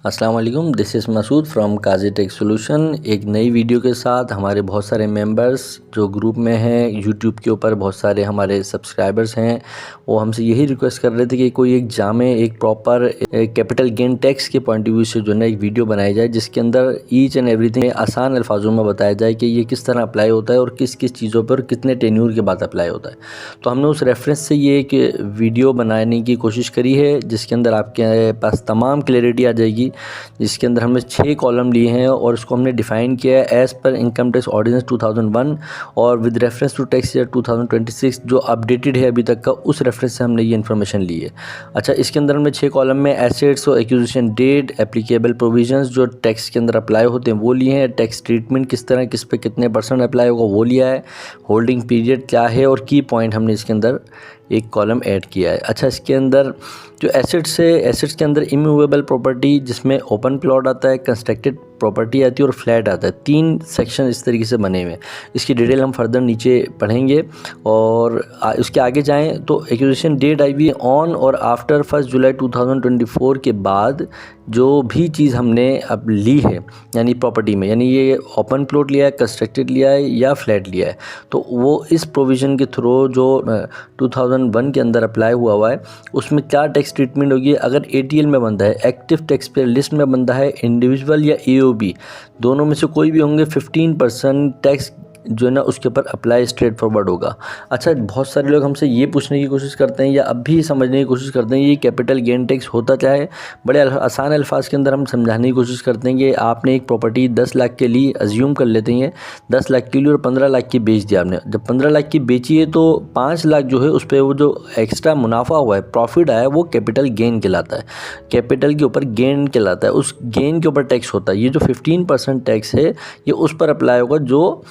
अस्सलाम वालेकुम, this is Masood from Qazi tech solution. एक नई वीडियो के साथ हमारे बहुत सारे मेंबर्स जो ग्रुप में हैं, यूट्यूब के ऊपर बहुत सारे हमारे सब्सक्राइबर्स हैं, वो हमसे यही रिक्वेस्ट कर रहे थे कि कोई एक जामे एक प्रॉपर कैपिटल गेन टैक्स के पॉइंट ऑफ व्यू से जो है एक वीडियो बनाई जाए, जिसके अंदर ईच एंड एवरीथिंग आसान अल्फाजों में बताया जाए कि ये किस तरह अप्लाई होता है और किस किस चीज़ों पर कितने टेन्यूर के बाद अप्लाई होता है। तो हमने उस रेफरेंस से ये एक वीडियो बनाने की कोशिश करी है, जिसके अंदर आपके पास तमाम क्लैरिटी आ जाएगी, जिसके अंदर हमने 6 कॉलम लिए हैं और उसको हमने डिफ़ाइन किया है as per income tax ordinance 2001 और with reference to tax year 2026 जो अपडेटेड है अभी तक का, उस रेफरेंस से हमने ये इन्फॉर्मेशन ली है। अच्छा, इसके अंदर हमने 6 कॉलम में एसेट्स और एक्विजिशन डेट, एप्लीकेबल प्रोविजंस जो टैक्स के अंदर अप्लाई होते हैं वो लिए हैं, टैक्स ट्रीटमेंट किस तरह किस पे कितने % अप्लाई होगा वो लिया है, होल्डिंग पीरियड क्या है और की पॉइंट हमने इसके अंदर एक कॉलम ऐड किया है। अच्छा, इसके अंदर जो एसेट्स है, एसेट्स के अंदर इमूवेबल प्रॉपर्टी जिसमें ओपन प्लॉट आता है, कंस्ट्रक्टेड प्रॉपर्टी आती है और फ्लैट आता है। 3 सेक्शन इस तरीके से बने हुए हैं। इसकी डिटेल हम फर्दर नीचे पढ़ेंगे और उसके आगे जाएं तो एक्विजिशन डेट आई हुई ऑन और आफ्टर 1 जुलाई 2024 के बाद जो भी चीज़ हमने अब ली है यानी प्रॉपर्टी में, यानी ये ओपन प्लॉट लिया है, कंस्ट्रक्टेड लिया है या फ्लैट लिया है, तो वो इस प्रोविज़न के थ्रू जो 2001 के अंदर अप्लाई हुआ है उसमें क्या टैक्स ट्रीटमेंट होगी। अगर ATL में बंदा है, एक्टिव टैक्स पेयर लिस्ट में बंदा है, इंडिविजुअल या AOB दोनों में से कोई भी होंगे, 15% टैक्स जो है ना उसके ऊपर अप्लाई स्ट्रेट फॉरवर्ड होगा। अच्छा, बहुत सारे लोग हमसे ये पूछने की कोशिश करते हैं या अब भी समझने की कोशिश करते हैं ये कैपिटल गेन टैक्स होता क्या है। बड़े आसान अल्फाज के अंदर हम समझाने की कोशिश करते हैं कि आपने एक प्रॉपर्टी 10 लाख के लिए अज्यूम कर लेते हैं, 10 लाख के लिए और 15 लाख की बेच दिया आपने। जब 15 लाख की बेची है तो 5 लाख जो है उस पर वो जो एक्स्ट्रा मुनाफा हुआ है, प्रॉफिट आया है, वो कैपिटल गेन कहलाता है, कैपिटल के ऊपर गेन कहलाता है, उस गेन के ऊपर टैक्स होता है। ये जो 15% टैक्स है ये उस पर अप्लाई होगा जो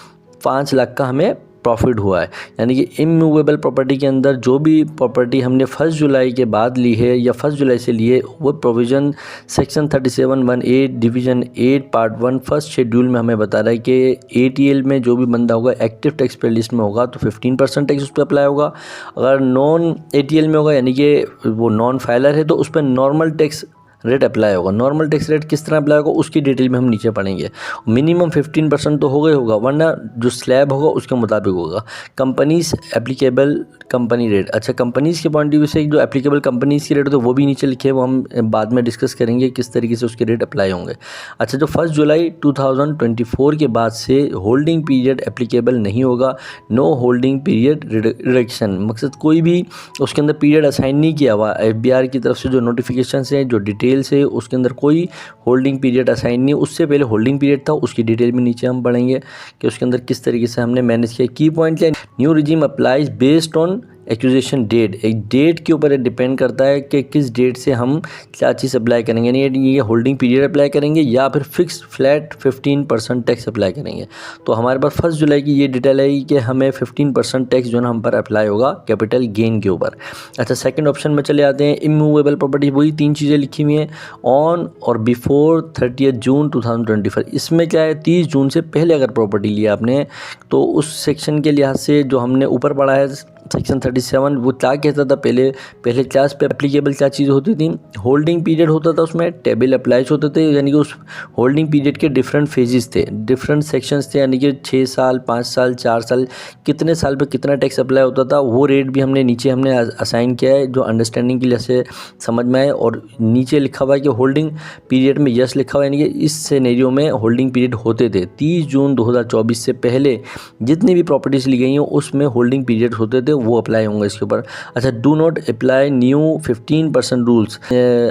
5 लाख का हमें प्रॉफिट हुआ है। यानी कि इमूवेबल प्रॉपर्टी के अंदर जो भी प्रॉपर्टी हमने 1 जुलाई के बाद ली है या 1 जुलाई से लिए, वो provision section 37(1)(a) division 8 part 1 first schedule में हमें बता रहा है कि ATL में जो भी बंदा होगा एक्टिव टैक्स पेयर लिस्ट में होगा तो 15% टैक्स उस पर अप्लाई होगा। अगर नॉन ATL में होगा यानी कि वो नॉन फाइलर है तो उस पर नॉर्मल टैक्स रेट अप्लाई होगा। नॉर्मल टैक्स रेट किस तरह अप्लाई होगा उसकी डिटेल में हम नीचे पढ़ेंगे। मिनिमम 15% तो होगा ही होगा, वरना जो स्लैब होगा उसके मुताबिक होगा। कंपनीज एप्लीकेबल कंपनी रेट, अच्छा कंपनीज़ के पॉइंट ऑफ व्यू से जो एप्लीकेबल कंपनीज़ की रेट होते हैं वो भी नीचे लिखे, वो हम बाद में डिस्कस करेंगे किस तरीके से उसके रेट अप्लाई होंगे। अच्छा, जो 1 जुलाई 2024 के बाद से होल्डिंग पीरियड एप्लीकेबल नहीं होगा, नो होल्डिंग पीरियड रिडक्शन, मकसद कोई भी उसके अंदर पीरियड असाइन नहीं किया हुआ। FBR की तरफ से जो नोटिफिकेशन है, जो डिटेल से उसके अंदर कोई होल्डिंग पीरियड असाइन नहीं, उससे पहले होल्डिंग पीरियड था, उसकी डिटेल में नीचे हम पढ़ेंगे कि उसके अंदर किस तरीके से हमने मैनेज किया। की पॉइंट क्या, new regime applies based on acquisition date, एक डेट के ऊपर डिपेंड करता है कि किस डेट से हम क्या चीज़ अप्लाई करेंगे, यानी ये होल्डिंग पीरियड अप्लाई करेंगे या फिर फिक्स फ्लैट 15% टैक्स अप्लाई करेंगे। तो हमारे पास 1 जुलाई की ये डिटेल है कि हमें 15% टैक्स जो है हम पर अप्लाई होगा कैपिटल गेन के ऊपर। अच्छा, सेकंड ऑप्शन में चले आते हैं। इमूवेबल प्रॉपर्टी, वही 3 चीज़ें लिखी हुई हैं, ऑन और बिफोर 30 जून 2024। इसमें क्या है, 30 जून से पहले अगर प्रॉपर्टी लिया आपने तो उस सेक्शन के लिहाज से जो हमने ऊपर पढ़ा है सेक्शन 37, वो क्या कहता था, पहले क्लास पे एप्लीकेबल क्या चीज़ होती थी, होल्डिंग पीरियड होता था, उसमें टेबल अप्लाइज होते थे, यानी कि उस होल्डिंग पीरियड के डिफरेंट फेजेस थे, डिफरेंट सेक्शंस थे, यानी कि 6 साल 5 साल 4 साल कितने साल पे कितना टैक्स अप्लाई होता था, वो रेट भी हमने नीचे असाइन किया है जो अंडरस्टैंडिंग के लिए से समझ में आए। और नीचे लिखा हुआ है कि होल्डिंग पीरियड में यस लिखा हुआ है, यानी कि इस सिनेरियो में होल्डिंग पीरियड होते थे। 30 जून 2024 से पहले जितनी भी प्रॉपर्टीज़ ली गई हैं उसमें होल्डिंग पीरियड होते थे, वो अप्लाई होंगे इसके ऊपर। अच्छा, do not apply new 15% rules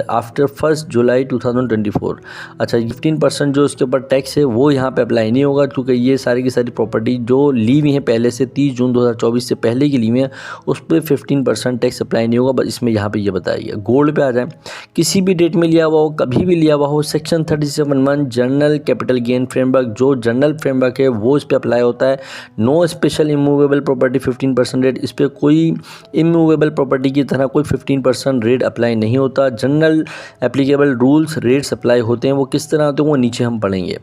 after 1 जुलाई 2024। अच्छा, 15% जो इसके ऊपर टैक्स है वो यहाँ पे अप्लाई नहीं होगा, क्योंकि ये सारी की सारी प्रॉपर्टी जो ली हुई हैं पहले से 30 जून 2024 से पहले की ली हुई हैं उस पर 15% टैक्स अप्लाई नहीं होगा। बस इसमें यहाँ पे ये बताया गया। गोल्ड पे आ जाए, किसी भी डेट में लिया हुआ हो, कभी भी लिया हुआ हो, section 37(1) general capital gain framework, जो जनरल फ्रेमवर्क है वो इस पर अप्लाई होता है। No special immovable property 15% rate, इस पे कोई इमूवेबल प्रॉपर्टी की तरह कोई 15% रेट अप्लाई नहीं होता। General applicable rules rates apply होते हैं, वो किस तरह होते हैं वो नीचे हम पढ़ेंगे।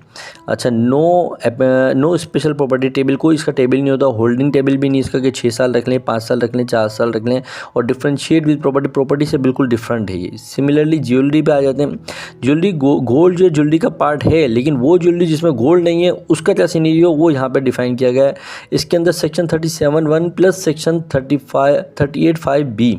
अच्छा, नो स्पेशल प्रॉपर्टी टेबल, कोई इसका टेबल नहीं होता। होल्डिंग टेबल भी नहीं इसका कि 6 साल रख लें, 5 साल रख लें, 4 साल रख लें। और डिफ्रेंशिएट विद प्रॉपर्टी से बिल्कुल डिफरेंट है ये। सिमिलरली ज्वेलरी पे आ जाते हैं। ज्वेलरी गोल्ड जो ज्वेलरी का पार्ट है, लेकिन वो ज्वेलरी जिसमें गोल्ड नहीं है उसका क्या सिनेरियो वो यहाँ पे डिफाइन किया गया है। इसके अंदर सेक्शन 37(1) प्लस सेक्शन 38(5)(b).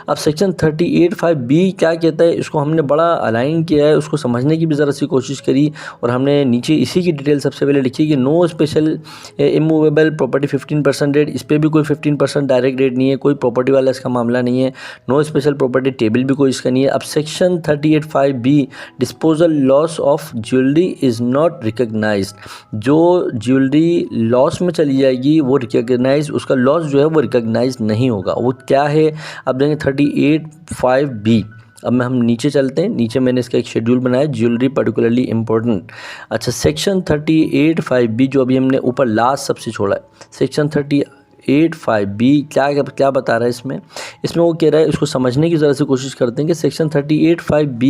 अब सेक्शन 38(5)(b) क्या कहता है, इसको हमने बड़ा अलाइन किया है, उसको समझने की भी ज़रा सी कोशिश करी और हमने नीचे इसी की डिटेल सबसे पहले लिखी कि no special immovable property 15% rate. इस पर भी कोई 15% डायरेक्ट रेट नहीं है, कोई प्रॉपर्टी वाला इसका मामला नहीं है। नो स्पेशल प्रॉपर्टी टेबल भी कोई इसका नहीं है। अब section 38(5)(b), disposal loss of jewellery is not recognized. जो ज्वेलरी लॉस में चली जाएगी वो रिकग्नाइज, उसका लॉस जो है वो रिकग्नाइज नहीं होगा। वो क्या है, अब देखें 38(5)(b). अब हम नीचे चलते हैं। नीचे मैंने इसका एक शेड्यूल बनाया, ज्वेलरी पर्टिकुलरली इंपॉर्टेंट। अच्छा, सेक्शन 38(5)(b) जो अभी हमने ऊपर लास्ट सबसे छोड़ा है, सेक्शन 38(5)(b) क्या बता रहा है इसमें वो कह रहा है, इसको समझने की ज़रा से कोशिश करते हैं कि section 38(5)(b)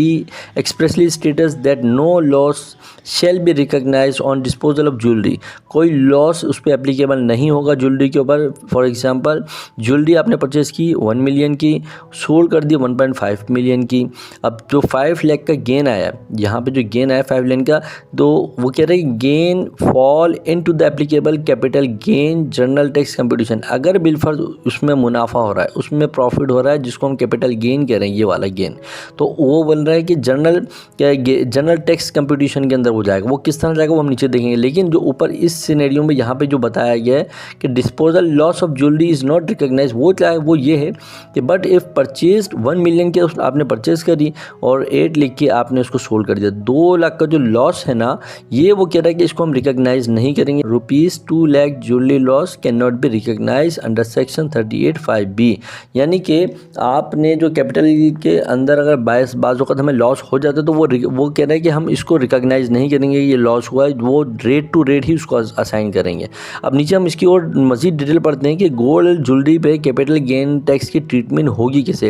expressly states that no loss shall be recognize on disposal of jewellery. कोई लॉस उस पर एप्लीकेबल नहीं होगा ज्वेलरी के ऊपर। फॉर एग्जांपल, ज्वेलरी आपने परचेज़ की 1 मिलियन की, सोल्ड कर दी 1.5 मिलियन की। अब जो 5 लाख का गेन आया, यहाँ पे जो गेन आया 5 लाख का, तो वो कह रहे हैं gain fall into the applicable capital gain general tax computation. अगर बिलफर्ज उसमें मुनाफा हो रहा है, उसमें प्रॉफिट हो रहा है, जिसको हम कैपिटल गेन कह रहे हैं, ये वाला गेन, तो वो बन रहा है कि जनरल टैक्स कंप्यूटेशन के अंदर हो जाएगा। वो किस तरह जाएगा वो हम नीचे देखेंगे। लेकिन जो ऊपर इस सिनेरियो में यहाँ पे जो बताया गया है कि disposal loss of jewellery is not recognize, वो क्या है, वो ये है कि बट इफ़ परचेज 1 मिलियन के आपने परचेज़ करी और 8 लिख के आपने उसको सोल्ड कर दिया, 2 लाख का जो लॉस है ना, ये वो कह रहा है कि इसको हम रिकग्नाइज नहीं करेंगे। ₹2 lakh jewellery loss can not be recognize under section 38(5)(b). यानी कि आपने जो कैपिटल के अंदर अगर बाज़ वक़्त हमें लॉस हो जाता है तो वो कह रहा है कि हम इसको रिकग्नाइज नहीं करेंगे, ये लॉस हुआ है, वो रेट टू रेट ही उसको असाइन करेंगे। अब नीचे हम इसकी और मज़ीद डिटेल पढ़ते हैं कि गोल्ड ज्वेलरी पे कैपिटल गेन टैक्स की ट्रीटमेंट होगी कैसे।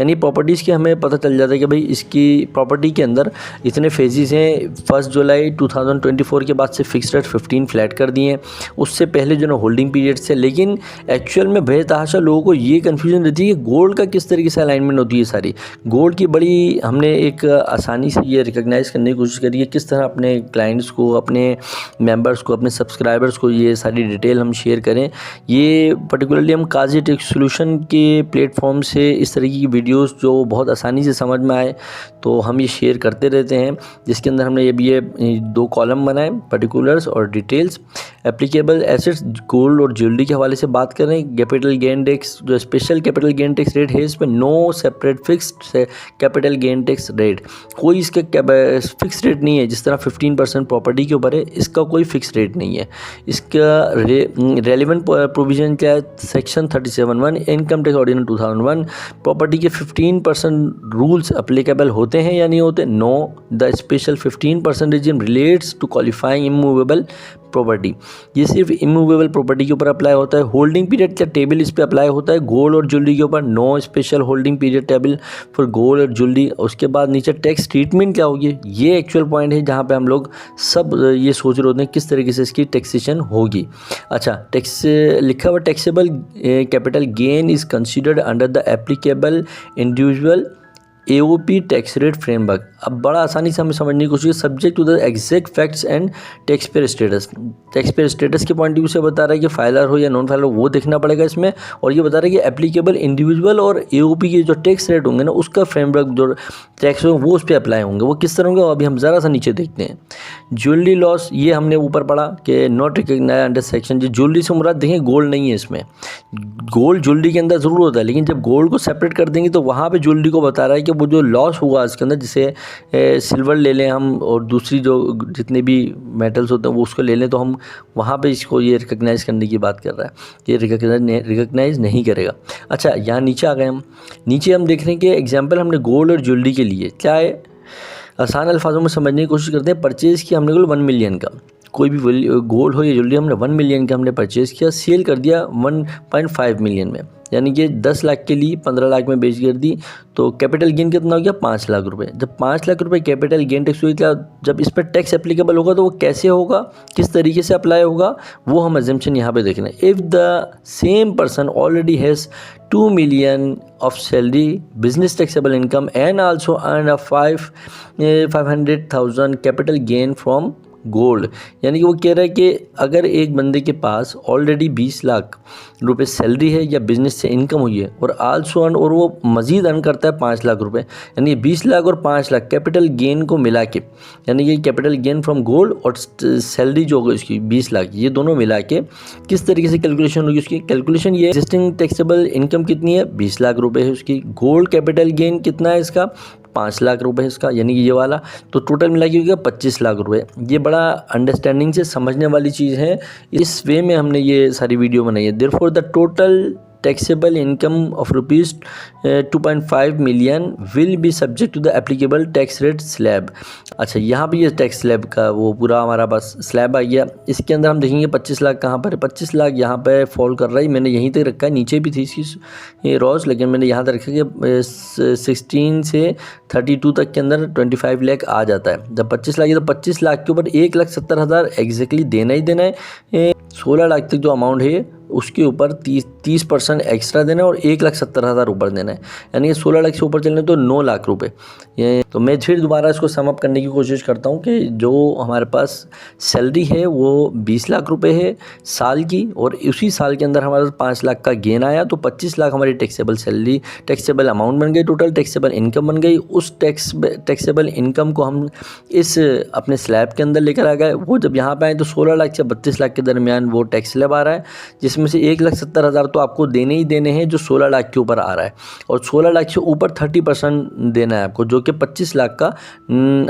यानी प्रॉपर्टीज़ के हमें पता चल जाता है कि भाई इसकी प्रॉपर्टी के अंदर इतने फेजेस हैं। 1 जुलाई 2024 के बाद से फिक्स रेट 15 फ्लैट कर दिए हैं, उससे पहले जो ना होल्डिंग पीरियड से। लेकिन एक्चुअल में बेतहाशा लोगों को ये कन्फ्यूजन रहती है कि गोल्ड का किस तरीके से अलाइनमेंट होती है सारी। गोल्ड की बड़ी हमने एक आसानी से ये रिकग्नाइज़ करने की कोशिश करी है किस तरह अपने क्लाइंट्स को, अपने मेंबर्स को, अपने सब्सक्राइबर्स को ये सारी डिटेल हम शेयर करें। ये पर्टिकुलरली हम काजी टेक्स सॉल्यूशन के प्लेटफॉर्म से इस तरीके की वीडियोस जो बहुत आसानी से समझ में आए तो हम ये शेयर करते रहते हैं, जिसके अंदर हमने ये 2 कॉलम बनाए, पर्टिकुलर्स और डिटेल्स। एप्लीकेबल एसेट्स गोल्ड और ज्वेलरी के हवाले से बात करें। कैपिटल गेन टैक्स जो special capital gain tax rate है, इस पर no separate fixed capital gain tax rate, कोई इसका फिक्स रेट नहीं है। जिस तरह 15% प्रॉपर्टी के ऊपर है, इसका कोई फिक्स रेट नहीं है। इसका रेलिवेंट प्रोविजन क्या है, section 37(1) income tax ordinance 2001। Property के 15% रूल्स अप्लीकेबल होते हैं या नहीं होते? No. The special 15% regime relates to qualifying immovable property, ये सिर्फ इमूवेबल प्रॉपर्टी के ऊपर अप्लाई होता है। होल्डिंग पीरियड का टेबल इस पे अप्लाई होता है गोल्ड और ज्वेलरी के ऊपर, no special holding period table for gold और ज्वेलरी। उसके बाद नीचे टैक्स ट्रीटमेंट क्या होगी, ये एक्चुअल पॉइंट है जहाँ पे हम लोग सब ये सोच रहे होते हैं किस तरीके से इसकी टैक्सेशन होगी। अच्छा, टैक्स लिखा हुआ taxable capital gain is considered under the applicable individual AOP tax rate framework. अब बड़ा आसानी से हमें समझने की कोशिश, subject to the exact facts and tax payer status. Tax payer status के पॉइंट ऑफ व्यू से बता रहा है कि फाइलर हो या नॉन फाइलर हो वो देखना पड़ेगा इसमें, और ये बता रहा है कि एप्लीकेबल इंडिविजुअल और AOP के जो टैक्स रेट होंगे ना, उसका फ्रेमवर्क जो टैक्स होंगे वो उस पर अप्लाई होंगे। वो किस तरह होंगे अभी हम ज़रा सा नीचे देखते हैं। ज्वेलरी लॉस, ये हमने ऊपर पढ़ा कि नॉट रिकग्नाइज्ड अंडर सेक्शन। जो ज्वेलरी से मुराद देखें गोल्ड नहीं है इसमें, गोल्ड ज्वेलरी के अंदर ज़रूर होता है, लेकिन जब गोल्ड को सेपरेट कर देंगे तो वहाँ पे ज्वेलरी को बता रहा है कि वो जो लॉस हुआ इसके अंदर, जैसे सिल्वर ले लें हम और दूसरी जो जितने भी मेटल्स होते हैं वो उसको ले लें, तो हम वहाँ पे इसको ये रिकग्नाइज़ करने की बात कर रहा है, ये रिकग्नाइज़ नहीं करेगा। अच्छा, यहाँ नीचे आ गए हम। नीचे हम देख रहे हैं कि एग्जाम्पल हमने गोल्ड और ज्वेलरी के लिए क्या है, आसान अल्फाजों में समझने की कोशिश करते हैं। परचेज़ किया हमने गोल्ड 1 मिलियन का, कोई भी गोल्ड हो या ज्वेलरी हमने 1 मिलियन का हमने परचेज़ किया, सेल कर दिया 1.5 मिलियन में, यानी कि 10 लाख के लिए 15 लाख में बेच कर दी, तो कैपिटल गेन कितना हो गया 5 लाख रुपए। जब 5 लाख रुपए कैपिटल गेन टैक्स हुई, क्या जब इस पर टैक्स एप्लीकेबल होगा तो वो कैसे होगा, किस तरीके से अप्लाई होगा, वो हम एग्जम्पशन यहाँ पे देख रहे हैं। If the same person already has 2 million of salary, business taxable income and also earn a 500,000 capital gain from gold, यानी कि वो कह रहा है कि अगर एक बंदे के पास ऑलरेडी 20 लाख रुपए सैलरी है या बिजनेस से इनकम हुई है और आल्सो अर्न, और वो मज़ीद अर्न करता है 5 लाख रुपए, यानी 20 लाख और 5 लाख कैपिटल गेन को मिला के, यानी कि कैपिटल गेन फ्रॉम गोल्ड और सैलरी जो होगी उसकी 20 लाख, ये दोनों मिला के किस तरीके से कैलकुलेशन होगी उसकी। कैलकुलेशन ये एग्जिस्टिंग टैक्सेबल इनकम कितनी है, 20 लाख रुपए है उसकी, गोल्ड कैपिटल गेन कितना है इसका, 5 लाख रुपए इसका, यानी कि ये वाला, तो टोटल मिला के हो गया 25 लाख रुपए। ये बड़ा अंडरस्टैंडिंग से समझने वाली चीज़ है, इस वे में हमने ये सारी वीडियो बनाई है। Therefore the total taxable income of rupees 2.5 million will be subject to the applicable tax rate slab। अच्छा, यहाँ पे ये टैक्स स्लैब का वो पूरा हमारा बस स्लैब आ गया। इसके अंदर हम देखेंगे 25 लाख कहाँ पर है, 25 लाख यहाँ पे फॉल कर रहा है, मैंने यहीं तक रखा है, नीचे भी थी इसकी रॉस, लेकिन मैंने यहाँ तक रखा कि 16 से 32 तक के अंदर 25 लाख आ जाता है। जब 25 लाख है तो 25 लाख के ऊपर 1,70,000 एग्जैक्टली देना ही देना है। 16 लाख तक जो अमाउंट है उसके ऊपर 30% एक्स्ट्रा देना है और 1,70,000 ऊपर देना है, यानी कि 16 लाख से ऊपर चलने तो 9 लाख रुपए। ये तो मैं फिर दोबारा इसको सम अप करने की कोशिश करता हूँ कि जो हमारे पास सैलरी है वो 20 लाख रुपए है साल की, और उसी साल के अंदर हमारे पास 5 लाख का गेन आया, तो 25 लाख हमारी टैक्सेबल सैलरी, टैक्सेबल अमाउंट बन गई, टोटल टैक्सेबल इनकम बन गई। उस टैक्सेबल इनकम को हम इस अपने स्लैब के अंदर लेकर आ गए। वो जब यहाँ पे आए तो 16 लाख से 32 लाख के दरमियान वो टैक्स स्लैब आ रहा है, जिसमें से 1,70,000 तो आपको देने ही देने हैं जो 16 लाख के ऊपर आ रहा है, और 16 लाख से ऊपर 30% देना है आपको, जो कि 25 लाख का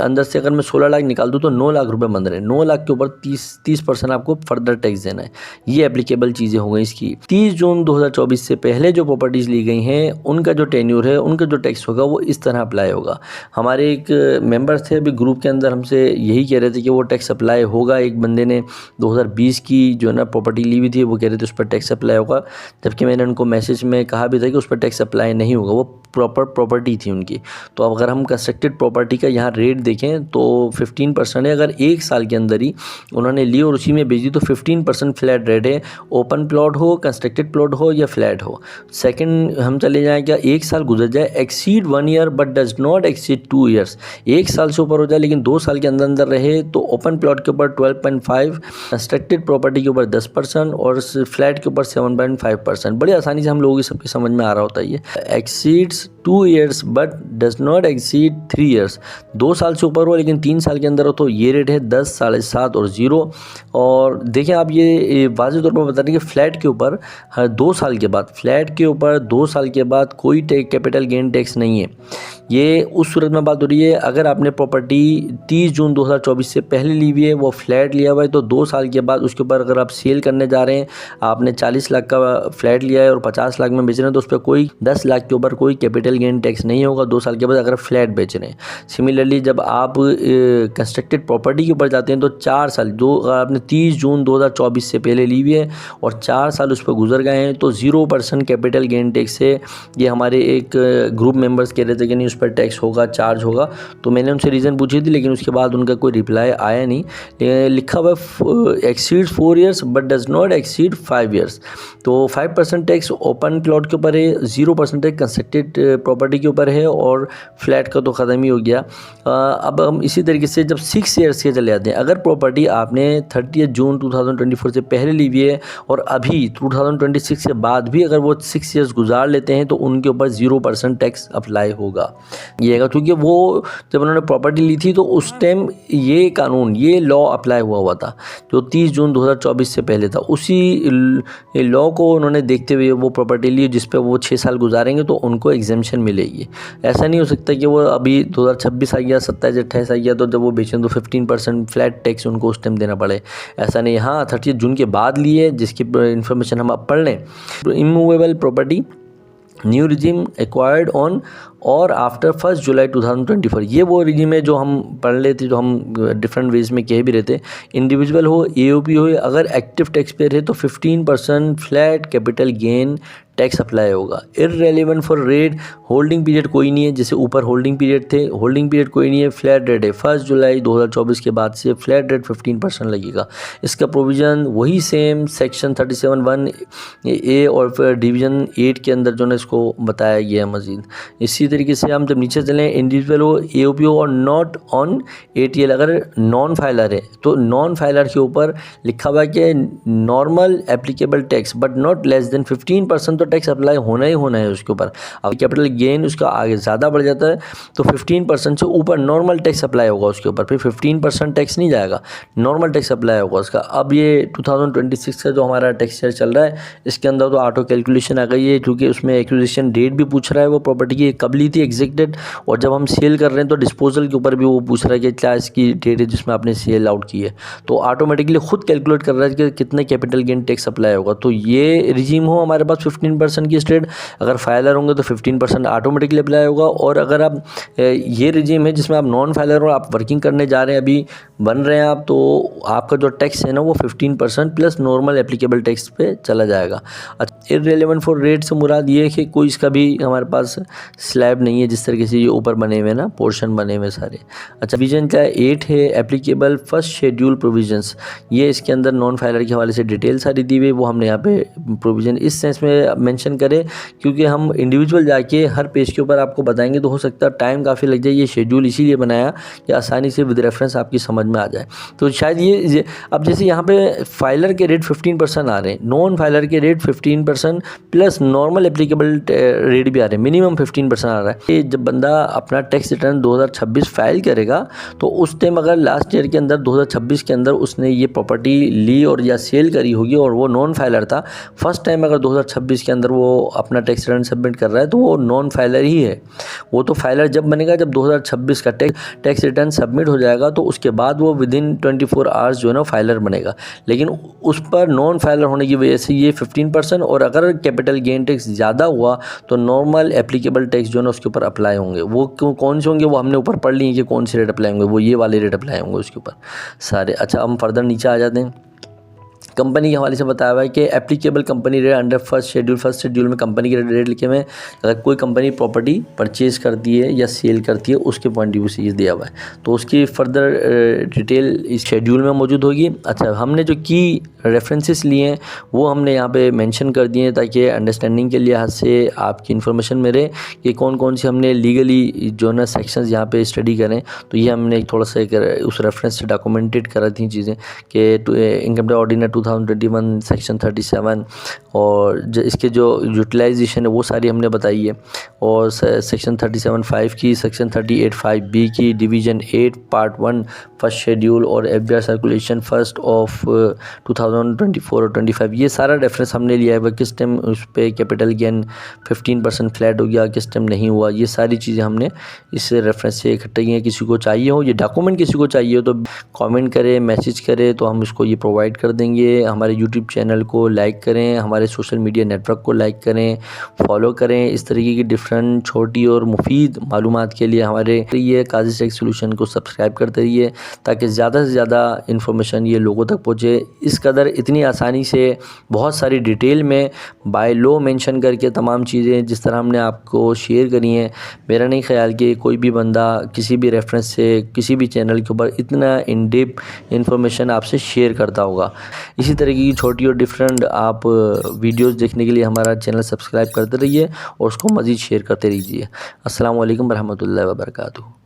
अंदर से अगर मैं 16 लाख निकाल दूँ तो 9 लाख रुपए बन रहे हैं। 9 लाख के ऊपर 30% आपको फर्दर टैक्स देना है। ये एप्लीकेबल चीज़ें हो गई इसकी। 30 जून 2024 से पहले जो प्रॉपर्टीज़ ली गई हैं उनका जो टेन्यूर है, उनका जो टैक्स होगा वो इस तरह अप्लाई होगा। हमारे एक मेंबर्स थे अभी ग्रुप के अंदर, हमसे यही कह रहे थे कि वो टैक्स अप्लाई होगा। एक बंदे ने 2020 की जो है ना प्रॉपर्टी ली हुई थी, वो कह रहे थे उस पर टैक्स अप्लाई होगा, जबकि मैंने उनको मैसेज में कहा भी था कि उस पर टैक्स अप्लाई नहीं होगा, वो प्रॉपर प्रॉपर्टी थी उनकी। तो अब अगर हम कंस्ट्रक्टेड प्रॉपर्टी का यहाँ रेट देखें तो 15% है। अगर एक साल के अंदर ही उन्होंने ली और उसी में बेच दी तो 15% फ्लैट रेट है, ओपन प्लॉट हो, कंस्ट्रक्टेड प्लॉट हो या फ्लैट हो। सेकंड हम चले जाएँ, क्या एक साल गुजर जाए, exceed 1 year but does not exceed 2 years, एक साल से ऊपर हो जाए लेकिन 2 साल के अंदर अंदर रहे तो ओपन प्लॉट के ऊपर 12.5, कंस्ट्रक्टेड प्रॉपर्टी के ऊपर 10% और फ्लैट के ऊपर 7.5%। बड़ी आसानी से हम लोगों की सबके समझ में आ रहा होता है। ये exceeds 2 years but does not exceed 3 years, 2 साल से ऊपर हो लेकिन 3 साल के अंदर हो तो ये रेट है 10, 7.5 और 0। और देखें आप ये वाज़ेह तौर पर बता रहे हैं कि फ्लैट के ऊपर हर 2 साल के बाद, फ्लैट के ऊपर 2 साल के बाद कोई कैपिटल गेन टैक्स नहीं है। ये उस सूरत में बात हो रही है अगर आपने प्रॉपर्टी 30 जून 2024 से पहले ली हुई है, वो फ्लैट लिया हुआ है, तो 2 साल के बाद उसके ऊपर अगर आप सेल करने जा रहे हैं, आपने 40 लाख का फ्लैट लिया है और 50 लाख में बेच रहे हैं, तो उस पर कोई 10 लाख के ऊपर कोई कैपिटल गेन टैक्स नहीं होगा 2 साल के बाद अगर फ्लैट बेच रहे हैं। सिमिलरली जब आप कंस्ट्रक्टेड प्रॉपर्टी के ऊपर जाते हैं तो 4 साल, जो अगर आपने 30 जून 2024 से पहले ली हुई है और 4 साल उस पर गुजर गए हैं तो 0% कैपिटल गेन टैक्स है। ये हमारे एक ग्रुप मेंबर्स कह रहे थे कि नहीं उस पर टैक्स होगा, चार्ज होगा, तो मैंने उनसे रीज़न पूछी थी लेकिन उसके बाद उनका कोई रिप्लाई आया नहीं। लिखा हुआ exceed 4 years but does not exceed 5 years, तो 5% टैक्स ओपन प्लॉट के ऊपर है, 0% टैक्स कंस्ट्रक्टेड प्रॉपर्टी के ऊपर है और फ्लैट का तो ख़त्म ही हो गया। अब हम इसी तरीके से जब 6 ईयर्स के चले जाते हैं, अगर प्रॉपर्टी आपने 30 जून 2024 से पहले ली हुई है और अभी 2026 के बाद भी अगर वो 6 ईयर्स गुजार लेते हैं तो उनके ऊपर 0% टैक्स अप्लाई होगा। ये है क्योंकि वो जब उन्होंने प्रॉपर्टी ली थी तो उस टाइम ये कानून, ये लॉ अप्लाई हुआ था जो 30 जून 2024 से पहले था। उसी लॉ को उन्होंने देखते हुए वो प्रॉपर्टी ली जिस पे वो 6 साल गुजारेंगे तो उनको एग्जेम्पशन मिलेगी। ऐसा नहीं हो सकता कि वो अभी 2026 आ गया, 27, 28 आ गया तो जब वो बेचें तो 15% फ्लैट टैक्स उनको उस टाइम देना पड़े, ऐसा नहीं। हाँ, 30 जून के बाद लिए जिसकी इन्फॉर्मेशन हम अब पढ़ लें। Immovable property new regime acquired on और आफ्टर 1 जुलाई 2024। ये वो रिजीम है जो हम पढ़ लेते, जो हम डिफरेंट वेज में कह भी रहते। इंडिविजुअल हो, एओपी हो, अगर एक्टिव टैक्स पेयर है तो 15% flat capital gain tax apply होगा। Irrelevant for rate, holding period कोई नहीं है, जैसे ऊपर होल्डिंग पीरियड थे, होल्डिंग पीरियड कोई नहीं है, फ्लैट रेट है। 1 जुलाई 2024 के बाद से फ्लैट रेट 15% लगेगा। इसका प्रोविज़न वही सेम सेक्शन 37(1) और फिर डिवीज़न 8 के अंदर जो है इसको बताया गया है मज़ीद। इसी तरीके से हम जब नीचे चलें, इंडिविजुअल हो, एओपी हो और नॉट ऑन एटीएल, अगर नॉन फाइलर है तो नॉन फाइलर के ऊपर लिखा हुआ है कि normal applicable tax but not less than 15%, तो टैक्स अप्लाई होना ही होना है उसके ऊपर। अब कैपिटल गेन उसका आगे ज़्यादा बढ़ जाता है तो 15% से ऊपर नॉर्मल टैक्स अप्लाई होगा उसके ऊपर, फिर 15% टैक्स नहीं जाएगा, नॉर्मल टैक्स अप्लाई होगा उसका। अब ये 2026 का जो हमारा टैक्स ईयर चल रहा है, इसके अंदर तो ऑटो कैलकुलेशन आ गई है, क्योंकि उसमें एक्विजिशन डेट भी पूछ रहा है वो प्रॉपर्टी की कब ली थी एग्जैक्ट डेट, और जब हम सेल कर रहे हैं तो डिस्पोजल के ऊपर भी वो पूछ रहा है कि क्या इसकी डेट है जिसमें आपने सेल आउट की है, तो ऑटोमेटिकली खुद कैलकुलेट कर रहा है कि कितने कैपिटल गेन टैक्स अप्लाई होगा। तो ये रिजीम हो हमारे पास 15% की स्टेट, अगर फाइलर होंगे तो 15% ऑटोमेटिकली अप्लाई होगा। और अगर आप ये रिजीम है जिसमें आप नॉन फाइलर और आप वर्किंग करने जा रहे हैं, अभी बन रहे हैं आप, तो आपका जो टैक्स है ना वो 15% प्लस नॉर्मल एप्लीकेबल टैक्स पे चला जाएगा। अच्छा, इररेलेवेंट फॉर रेट से मुराद ये है कि कोई इसका भी हमारे पास स्लैब नहीं है, जिस तरीके से ये ऊपर बने हुए ना पोर्शन बने हुए सारे। अच्छा, विजन क्या 8 है, एप्लीकेबल फर्स्ट शेड्यूल प्रोविजंस, ये इसके अंदर नॉन फाइलर के हवाले से डिटेल सारी दी हुई, वो हमने यहाँ पे प्रोविज़न इस सेंस में मेंशन करे, क्योंकि हम इंडिविजुअल जाके हर पेज के ऊपर आपको बताएंगे तो हो सकता है टाइम काफ़ी लग जाए। ये शेड्यूल इसीलिए बनाया कि आसानी से विद रेफरेंस आपकी समझ में आ जाए। तो शायद ये अब जैसे यहाँ पे फाइलर के रेट 15% आ रहे हैं, नॉन फाइलर के rate 15% plus normal applicable rate भी आ रहे हैं, मिनिमम 15% आ रहा है। ये जब बंदा अपना टैक्स रिटर्न 2026 फाइल करेगा तो उस टाइम अगर लास्ट ईयर के अंदर 2026 के अंदर उसने ये प्रॉपर्टी ली और या सेल करी होगी और वो नॉन फाइलर था, फर्स्ट टाइम अगर 2026 के अंदर वो अपना टैक्स रिटर्न सबमिट कर रहा है तो वो नॉन फाइलर ही है। वो तो फाइलर जब बनेगा जब 2026 का टैक्स रिटर्न सबमिट हो जाएगा, तो उसके बाद वो विदिन 24 आवर्स जो है ना फाइलर बनेगा। लेकिन उस पर नॉन फाइलर होने की वजह से ये 15%, और अगर कैपिटल गेन टैक्स ज़्यादा हुआ तो नॉर्मल एप्लीकेबल टैक्स जो है ना उसके ऊपर अप्लाई होंगे। वो कौन से होंगे वो हमने ऊपर पढ़ लिए कि कौन से रेट अप्लाई होंगे, वो ये वाले रेट अप्लाई होंगे उसके ऊपर सारे। अच्छा, हम फर्दर नीचे आ जाते हैं। कंपनी के हवाले से बताया हुआ है कि applicable company rate under first schedule में कंपनी के रेट लिखे हुए हैं। अगर कोई कंपनी प्रॉपर्टी परचेज करती है या सेल करती है उसके पॉइंट ऑफ व्यू से ये दिया हुआ है, तो उसकी फर्दर डिटेल इस शेड्यूल में मौजूद होगी। अच्छा, हमने जो की रेफरेंसेस लिए हैं वो हमने यहाँ पे मेंशन कर दिए हैं ताकि अंडरस्टैंडिंग के लिहाज से आपकी इन्फॉर्मेशन में रहे कि कौन कौन सी हमने लीगली जो ना सेक्शंस यहाँ पे स्टडी करें। तो ये हमने थोड़ा सा उस रेफरेंस से डॉक्यूमेंटेड करा थी चीज़ें कि इनकम टैक्स ऑर्डिनेंस 2021 सेक्शन 37 और इसके जो यूटिलाइजेशन है वो सारी हमने बताई है, और सेक्शन 37(5) की, सेक्शन 38(5)(b) की, डिवीज़न 8 पार्ट 1 फर्स्ट शेड्यूल और एफबीआर सर्कुलेशन 1 ऑफ 2024 और 25, ये सारा रेफरेंस हमने लिया है। किस टाइम उस पर कैपिटल गेन 15% फ्लैट हो गया, किस टाइम नहीं हुआ, ये सारी चीज़ें हमने इस रेफरेंस से इकट्ठी की हैं। किसी को चाहिए हो ये डॉक्यूमेंट, किसी को चाहिए हो तो कमेंट करें, मैसेज करें, तो हम इसको ये प्रोवाइड कर देंगे। हमारे यूट्यूब चैनल को लाइक करें, हमारे सोशल मीडिया नेटवर्क को लाइक करें, फॉलो करें। इस तरीके की डिफरेंट छोटी और मुफीद मालूमात के लिए हमारे ये काजी टैक्स सॉल्यूशन को सब्सक्राइब करते रहिए ताकि ज़्यादा से ज़्यादा इन्फॉर्मेशन ये लोगों तक पहुँचे। इस कदर इतनी आसानी से बहुत सारी डिटेल में बाय लॉ मेंशन करके तमाम चीज़ें जिस तरह हमने आपको शेयर करी हैं, मेरा नहीं ख्याल कि कोई भी बंदा किसी भी रेफरेंस से किसी भी चैनल के ऊपर इतना इन डेप्थ इन्फॉर्मेशन आपसे शेयर करता होगा। इसी तरह की छोटी और डिफरेंट आप वीडियोस देखने के लिए हमारा चैनल सब्सक्राइब करते रहिए और उसको मज़ीद शेयर करते रहिए। अस्सलाम वालेकुम रहमतुल्लाहि व बरकातुहू।